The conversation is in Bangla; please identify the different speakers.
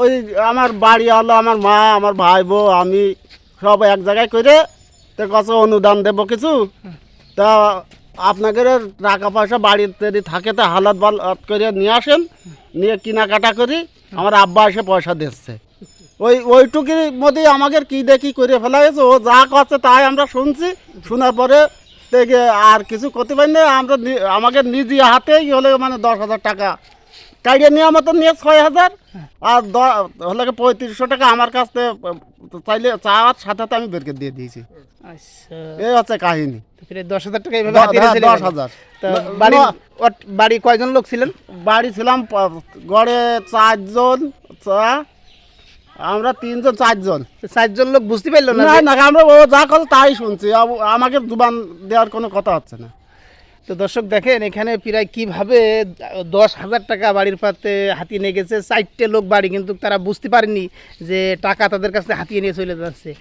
Speaker 1: ওই আমার বাড়ি হলো আমার মা আমার ভাই বউ আমি সব এক জায়গায় করে তো কাছে অনুদান দেবো কিছু তা আপনাকে টাকা পয়সা বাড়িতে যদি থাকে তা হালাত বাল করে নিয়ে আসেন নিয়ে কেনাকাটা করি আমার আব্বা এসে পয়সা দিচ্ছে ওইটুকুর মধ্যেই আমাকে কি দেখি করে ফেলা হয়েছে ও যা করছে তাই আমরা শুনছি শোনার পরে থেকে আর কিছু করতে পারি না আমরা আমাকে নিজে হাতেই হলে মানে 10,000 টাকা কাইডে নেওয়ার মতো নিয়ে 6,000 আর হলে 3500 টাকা আমার কাছ থেকে চাইলে চাওয়ার সাথে সাথে আমি বের করে দিয়ে দিয়েছি।
Speaker 2: আচ্ছা,
Speaker 1: এই হচ্ছে কাহিনী।
Speaker 2: ফিরে 10,000 টাকা এইভাবে হাতিয়ে নিয়ে চলে গেল।
Speaker 1: 10,000
Speaker 2: তা বাড়ি কয়জন লোক ছিলেন?
Speaker 1: বাড়ি ছিলাম গড়ে 4 জন আমরা 3 জন 4 জন।
Speaker 2: 4 জন লোক বুঝতে পারলো না
Speaker 1: না না আমরা ও যা কথা তাই শুনছি আমাকে জুবান দেওয়ার কোনো কথা হচ্ছে না।
Speaker 2: তো দর্শক দেখেন এখানে প্রায় কিভাবে 10,000 টাকা বাড়ির পাতে হাতিয়ে নিয়ে গেছে। 4টে লোক বাড়ি, কিন্তু তারা বুঝতে পারেনি যে টাকা তাদের কাছে হাতিয়ে নিয়ে চলে যাচ্ছে।